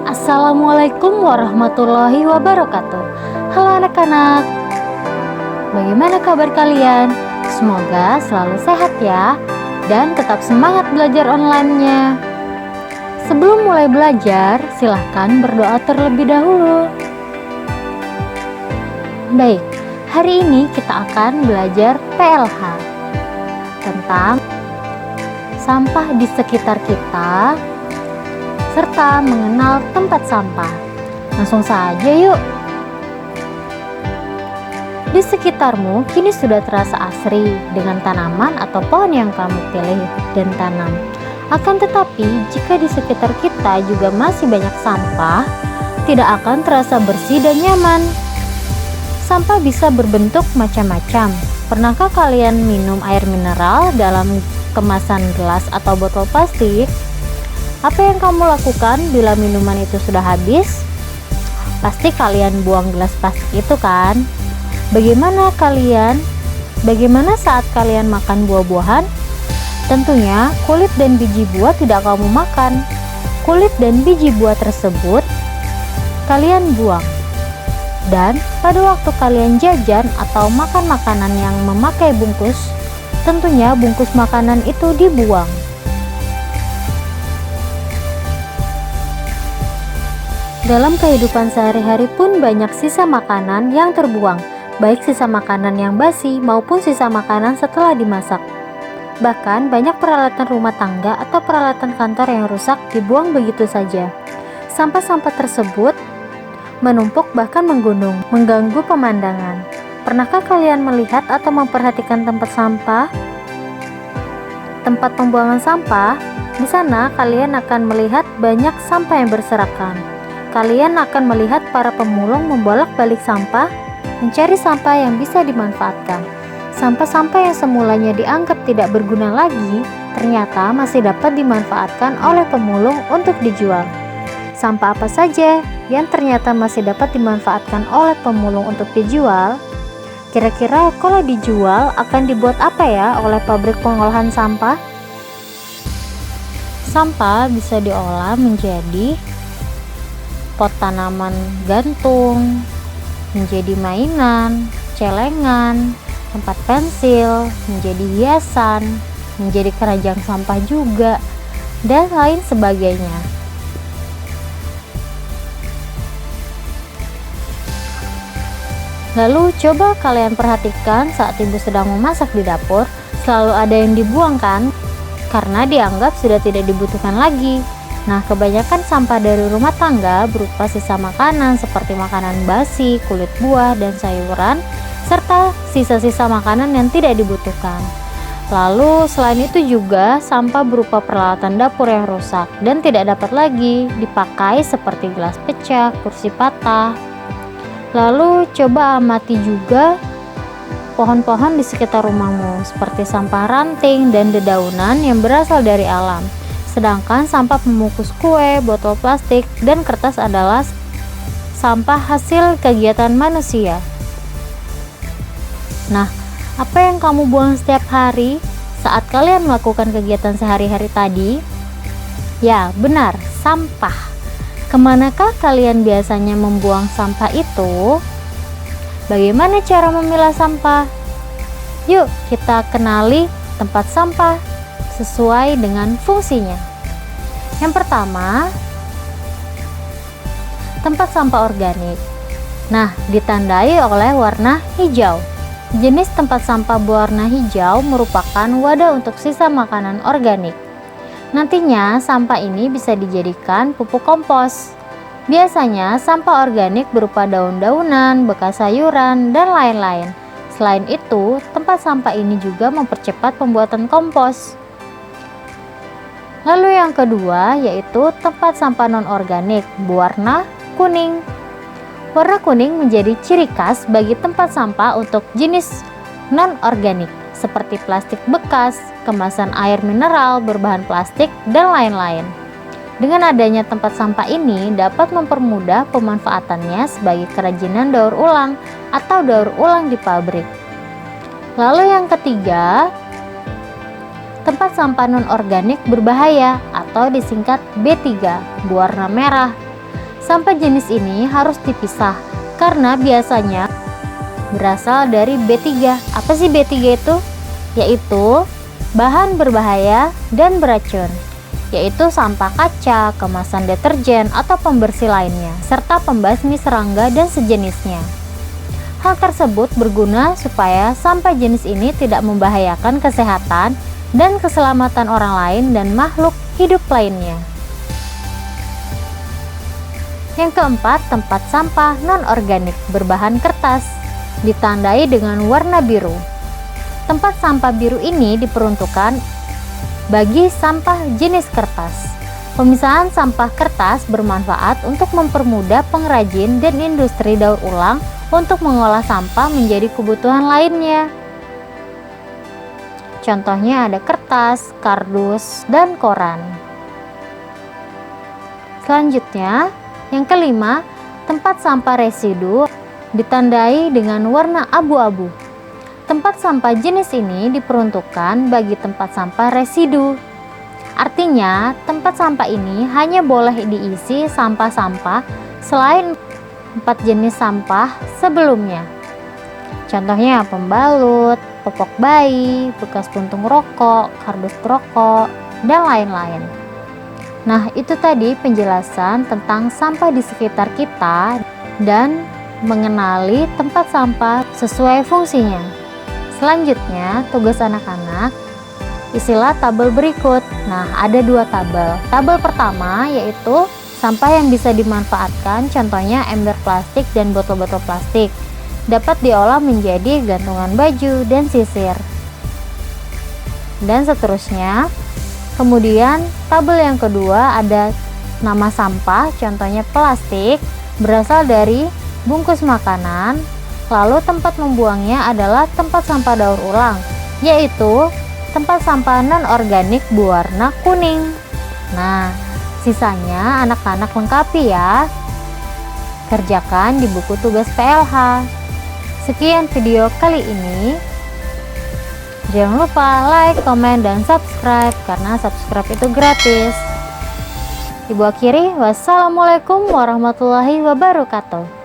Assalamualaikum warahmatullahi wabarakatuh. Halo anak-anak, bagaimana kabar kalian? Semoga selalu sehat ya, dan tetap semangat belajar online-nya. Sebelum mulai belajar, silahkan berdoa terlebih dahulu. Baik, hari ini kita akan belajar PLH tentang sampah di sekitar kita serta mengenal tempat sampah. Langsung saja yuk. Di sekitarmu kini sudah terasa asri dengan tanaman atau pohon yang kamu pilih dan tanam. Akan tetapi, jika di sekitar kita juga masih banyak sampah, tidak akan terasa bersih dan nyaman. Sampah bisa berbentuk macam-macam. Pernahkah kalian minum air mineral dalam kemasan gelas atau botol plastik? Apa yang kamu lakukan bila minuman itu sudah habis? Pasti kalian buang gelas plastik itu kan? Bagaimana saat kalian makan buah-buahan? Tentunya kulit dan biji buah tidak kamu makan. Kulit dan biji buah tersebut kalian buang. Dan pada waktu kalian jajan atau makan makanan yang memakai bungkus, tentunya bungkus makanan itu dibuang. Dalam kehidupan sehari-hari pun banyak sisa makanan yang terbuang, baik sisa makanan yang basi maupun sisa makanan setelah dimasak. Bahkan banyak peralatan rumah tangga atau peralatan kantor yang rusak dibuang begitu saja. Sampah-sampah tersebut menumpuk bahkan menggunung, mengganggu pemandangan. Pernahkah kalian melihat atau memperhatikan tempat sampah? Tempat pembuangan sampah, di sana kalian akan melihat banyak sampah yang berserakan. Kalian akan melihat para pemulung membolak-balik sampah, mencari sampah yang bisa dimanfaatkan. Sampah-sampah yang semulanya dianggap tidak berguna lagi, ternyata masih dapat dimanfaatkan oleh pemulung untuk dijual. Sampah apa saja yang ternyata masih dapat dimanfaatkan oleh pemulung untuk dijual? Kira-kira kalau dijual akan dibuat apa ya oleh pabrik pengolahan sampah? Sampah bisa diolah menjadi pot tanaman gantung, menjadi mainan, celengan, tempat pensil, menjadi hiasan, menjadi keranjang sampah juga, dan lain sebagainya. Lalu coba kalian perhatikan saat ibu sedang memasak di dapur, selalu ada yang dibuang kan? Karena dianggap sudah tidak dibutuhkan lagi. Nah, kebanyakan sampah dari rumah tangga berupa sisa makanan seperti makanan basi, kulit buah, dan sayuran, serta sisa-sisa makanan yang tidak dibutuhkan. Lalu, selain itu juga sampah berupa peralatan dapur yang rusak dan tidak dapat lagi dipakai seperti gelas pecah, kursi patah. Lalu, coba amati juga pohon-pohon di sekitar rumahmu, seperti sampah ranting dan dedaunan yang berasal dari alam. Sedangkan sampah pemukus kue, botol plastik, dan kertas adalah sampah hasil kegiatan manusia. Nah, apa yang kamu buang setiap hari saat kalian melakukan kegiatan sehari-hari tadi? Ya, benar, sampah. Kemanakah kalian biasanya membuang sampah itu? Bagaimana cara memilah sampah? Yuk, kita kenali tempat sampah sesuai dengan fungsinya. Yang pertama, tempat sampah organik. Nah, ditandai oleh warna hijau. Jenis tempat sampah berwarna hijau merupakan wadah untuk sisa makanan organik. Nantinya, sampah ini bisa dijadikan pupuk kompos. Biasanya, sampah organik berupa daun-daunan, bekas sayuran, dan lain-lain. Selain itu, tempat sampah ini juga mempercepat pembuatan kompos. Lalu yang kedua yaitu tempat sampah non-organik berwarna kuning. Warna kuning menjadi ciri khas bagi tempat sampah untuk jenis non-organik seperti plastik bekas, kemasan air mineral berbahan plastik, dan lain-lain. Dengan adanya tempat sampah ini dapat mempermudah pemanfaatannya sebagai kerajinan daur ulang atau daur ulang di pabrik. Lalu yang ketiga, tempat sampah non-organik berbahaya atau disingkat B3 berwarna merah. Sampah jenis ini harus dipisah karena biasanya berasal dari B3. Apa sih B3 itu? Yaitu bahan berbahaya dan beracun, yaitu sampah kaca, kemasan deterjen atau pembersih lainnya, serta pembasmi serangga dan sejenisnya. Hal tersebut berguna supaya sampah jenis ini tidak membahayakan kesehatan dan keselamatan orang lain dan makhluk hidup lainnya. Yang keempat, tempat sampah non-organik berbahan kertas, ditandai dengan warna biru. Tempat sampah biru ini diperuntukkan bagi sampah jenis kertas. Pemisahan sampah kertas bermanfaat untuk mempermudah pengrajin dan industri daur ulang untuk mengolah sampah menjadi kebutuhan lainnya. Contohnya ada kertas, kardus, dan koran. Selanjutnya, yang kelima, tempat sampah residu ditandai dengan warna abu-abu. Tempat sampah jenis ini diperuntukkan bagi tempat sampah residu. Artinya, tempat sampah ini hanya boleh diisi sampah-sampah selain 4 jenis sampah sebelumnya. Contohnya pembalut, popok bayi, bekas puntung rokok, kardus rokok, dan lain-lain. Nah, itu tadi penjelasan tentang sampah di sekitar kita dan mengenali tempat sampah sesuai fungsinya. Selanjutnya, tugas anak-anak, isilah tabel berikut. Nah, ada 2 tabel. Tabel pertama yaitu sampah yang bisa dimanfaatkan, contohnya ember plastik dan botol-botol plastik. Dapat diolah menjadi gantungan baju dan sisir. Dan seterusnya. Kemudian, tabel yang kedua ada nama sampah, contohnya plastik, berasal dari bungkus makanan. Lalu tempat membuangnya adalah tempat sampah daur ulang, yaitu tempat sampah non-organik berwarna kuning. Nah, sisanya anak-anak lengkapi ya. Kerjakan di buku tugas PLH. Sekian video kali ini. Jangan lupa like, komen, dan subscribe karena subscribe itu gratis. Ibu akhiri, wassalamualaikum warahmatullahi wabarakatuh.